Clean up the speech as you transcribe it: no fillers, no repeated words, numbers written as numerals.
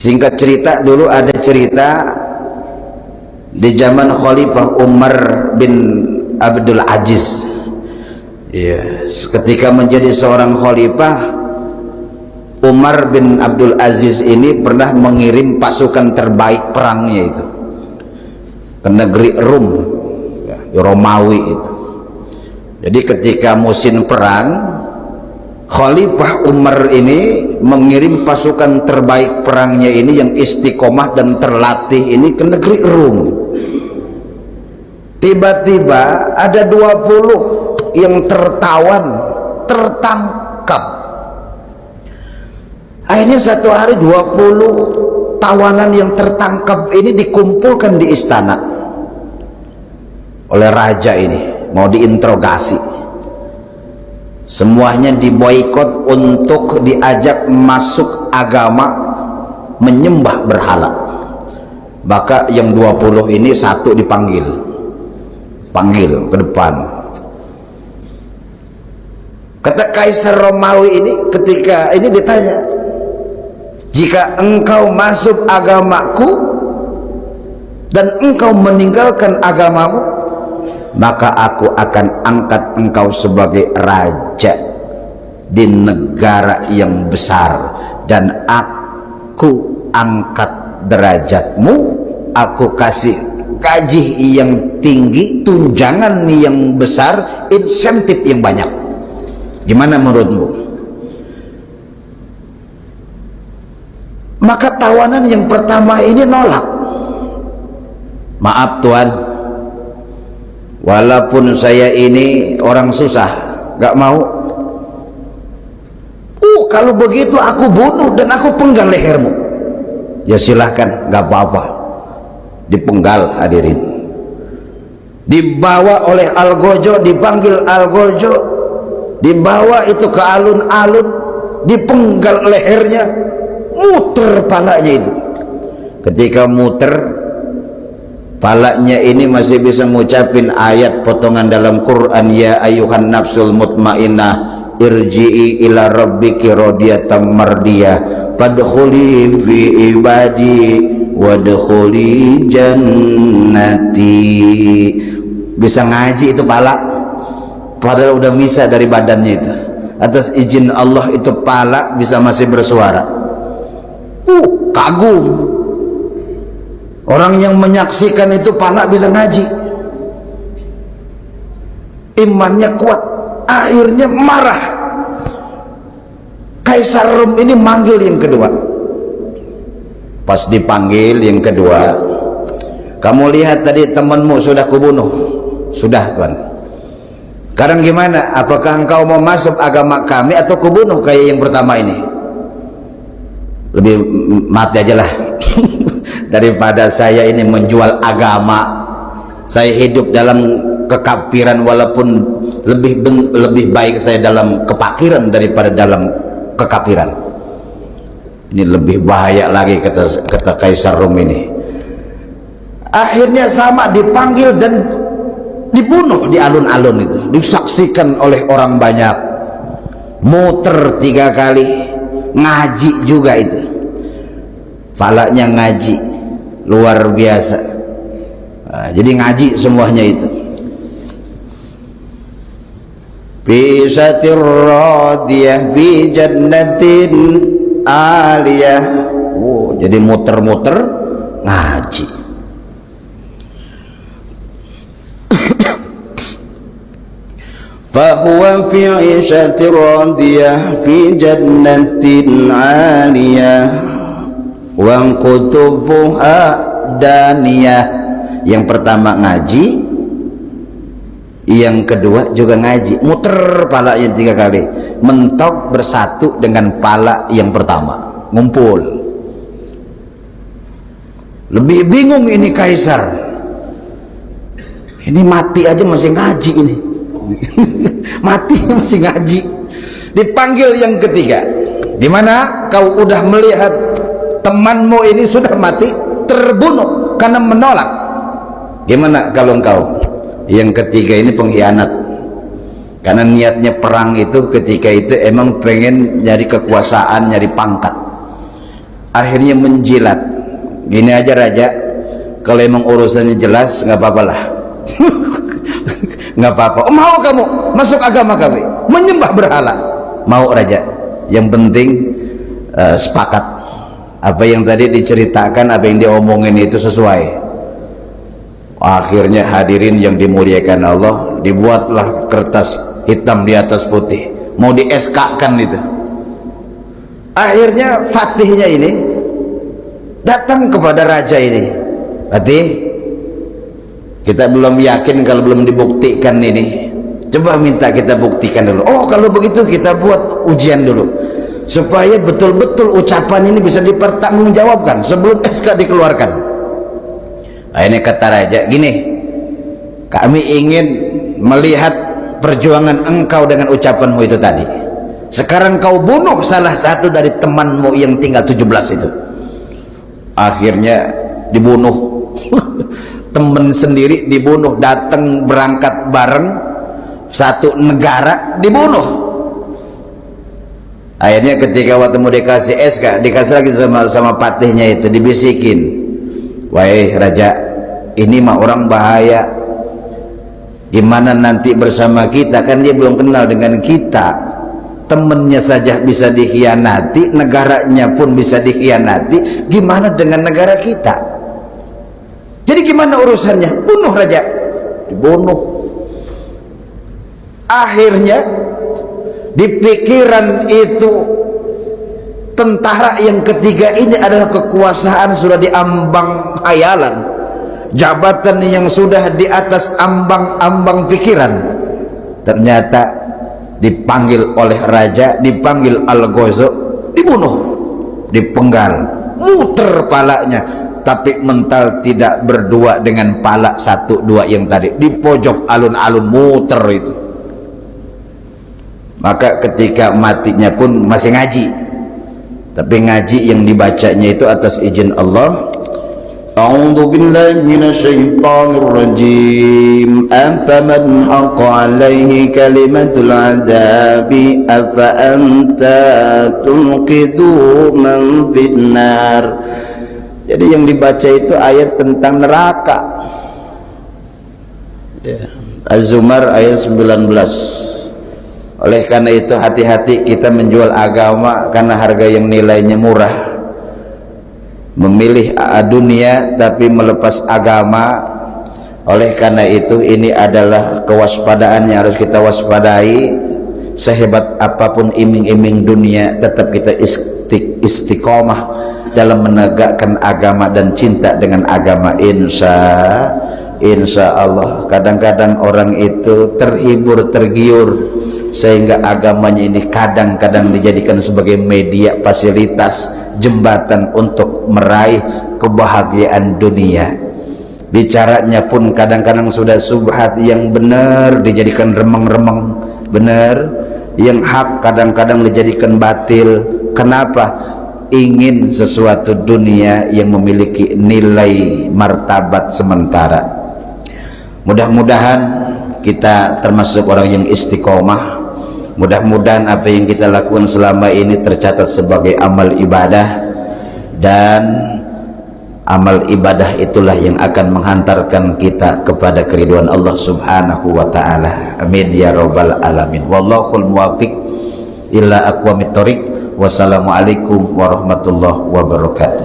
Singkat cerita, dulu ada cerita di zaman Khalifah Umar bin Abdul Aziz. Ya, ketika menjadi seorang khalifah, Umar bin Abdul Aziz ini pernah mengirim pasukan terbaik perangnya itu ke negeri Rum, ya, Romawi itu. Jadi ketika musim perang, Khalifah Umar ini mengirim pasukan terbaik perangnya ini yang istiqomah dan terlatih ini ke negeri Rum. Tiba-tiba ada 20 yang tertangkap. Akhirnya satu hari 20 tawanan yang tertangkap ini dikumpulkan di istana oleh raja ini, mau diinterogasi. Semuanya diboikot untuk diajak masuk agama menyembah berhala. Maka yang 20 ini satu panggil ke depan. Kata Kaisar Romawi ini, ketika ini ditanya, jika engkau masuk agamaku dan engkau meninggalkan agamamu, maka aku akan angkat engkau sebagai raja di negara yang besar, dan aku angkat derajatmu, aku kasih gaji yang tinggi, tunjangan yang besar, insentif yang banyak. Gimana menurutmu? Maka tawanan yang pertama ini nolak. Maaf Tuan, walaupun saya ini orang susah, gak mau. Kalau begitu aku bunuh dan aku penggal lehermu. Ya silahkan, gak apa-apa. Dipenggal, hadirin. Dibawa oleh Algojo, dipanggil Algojo, dibawa itu ke alun-alun, dipenggal lehernya, muter palanya itu. Ketika muter palanya ini masih bisa ngucapin ayat potongan dalam Quran, ya ayuhan nafsul mutmainnah irji'i ila rabbiki radiyatan mardiyah fadkhuli fi ibadi wadkhuli jannati. Bisa ngaji itu pala, padahal udah misa dari badannya itu. Atas izin Allah itu pala bisa masih bersuara. Kagum. Orang yang menyaksikan itu pala bisa ngaji, imannya kuat. Akhirnya marah. Kaisar Rum ini manggil yang kedua. Pas dipanggil yang kedua, kamu lihat tadi temanmu sudah kubunuh. Sudah Tuan. Sekarang gimana? Apakah engkau mau masuk agama kami atau kubunuh kayak yang pertama ini? Lebih mati aja lah daripada saya ini menjual agama. Saya hidup dalam kekafiran, walaupun lebih baik saya dalam kepakiran daripada dalam kekafiran. Ini lebih bahaya lagi, kata Kaisar Rum ini. Akhirnya sama, dipanggil dan dibunuh di alun-alun itu, disaksikan oleh orang banyak. Muter 3 kali, ngaji juga itu. Falaknya ngaji luar biasa. Jadi ngaji semuanya itu. Fi satir radiyah fi jannatin aliyah. Jadi muter-muter ngaji. Fahuwa fi 'ishatir radiyah fi jannatin aliyah wa qutubuha daniyah. Yang pertama ngaji, yang kedua juga ngaji, muter palanya 3 kali, mentok bersatu dengan pala yang pertama, ngumpul. Lebih bingung ini Kaisar, ini mati aja masih ngaji ini. Mati masih ngaji. Dipanggil yang ketiga, dimana kau udah melihat temanmu ini sudah mati, terbunuh karena menolak. Gimana kalau engkau? Yang ketiga ini pengkhianat, karena niatnya perang itu ketika itu emang pengen nyari kekuasaan, nyari pangkat. akhirnya menjilat. Gini aja raja, kalau emang urusannya jelas nggak apa-apa lah. Nggak apa-apa. Oh, mau kamu masuk agama kami, menyembah berhala? Mau raja, yang penting sepakat apa yang tadi diceritakan, apa yang diomongin itu sesuai. Akhirnya hadirin yang dimuliakan Allah, dibuatlah kertas hitam di atas putih, mau di SK kan itu. Akhirnya fatihnya ini datang kepada raja ini, Fatih, kita belum yakin kalau belum dibuktikan ini, coba minta kita buktikan dulu. Oh, kalau begitu kita buat ujian dulu supaya betul-betul ucapan ini bisa dipertanggungjawabkan sebelum SK dikeluarkan. Ini kata raja gini, kami ingin melihat perjuangan engkau dengan ucapanmu itu tadi. Sekarang kau bunuh salah satu dari temanmu yang tinggal 17 itu. Akhirnya dibunuh. Temen sendiri dibunuh, datang berangkat bareng satu negara dibunuh. Akhirnya ketika waktu mau dikasih SK, dikasih lagi sama patihnya itu, dibisikin, wahai raja, ini mah orang bahaya, gimana nanti bersama kita, kan dia belum kenal dengan kita, temennya saja bisa dikhianati, negaranya pun bisa dikhianati, gimana dengan negara kita? Jadi gimana urusannya? Bunuh raja. Dibunuh. Akhirnya di pikiran itu tentara yang ketiga ini adalah kekuasaan sudah diambang hayalan, jabatan yang sudah di atas ambang-ambang pikiran. Ternyata dipanggil oleh raja, dipanggil Al-Ghozo, dibunuh, dipenggal, muter palanya, tapi mental tidak berdua dengan pala 1, 2 yang tadi, di pojok alun-alun muter itu. Maka ketika matinya pun masih ngaji, tapi ngaji yang dibacanya itu atas izin Allah. A'udzu billahi minasyaitonir rajim. Afaman haqqa 'alaihi kalimatul 'adzabi afa anta tunqidu man finnar. Jadi yang dibaca itu ayat tentang neraka. Az-Zumar ayat 19. Oleh karena itu hati-hati kita menjual agama karena harga yang nilainya murah, memilih dunia tapi melepas agama. Oleh karena itu ini adalah kewaspadaan yang harus kita waspadai. Sehebat apapun iming-iming dunia, tetap kita istiqomah dalam menegakkan agama dan cinta dengan agama. Insya Allah. Kadang-kadang orang itu terhibur, tergiur, sehingga agamanya ini kadang-kadang dijadikan sebagai media, fasilitas, jembatan untuk meraih kebahagiaan dunia. Bicaranya pun kadang-kadang sudah subhat, yang benar dijadikan remeng-remeng, benar, yang hak kadang-kadang dijadikan batil. Kenapa? Ingin sesuatu dunia yang memiliki nilai martabat sementara. Mudah-mudahan kita termasuk orang yang istiqomah. Mudah-mudahan apa yang kita lakukan selama ini tercatat sebagai amal ibadah, dan amal ibadah itulah yang akan menghantarkan kita kepada keriduan Allah Subhanahu wa ta'ala. Amin ya rabbal alamin. Wallahul muwaffiq ila aqwamit thoriq. Wassalamualaikum warahmatullahi wabarakatuh.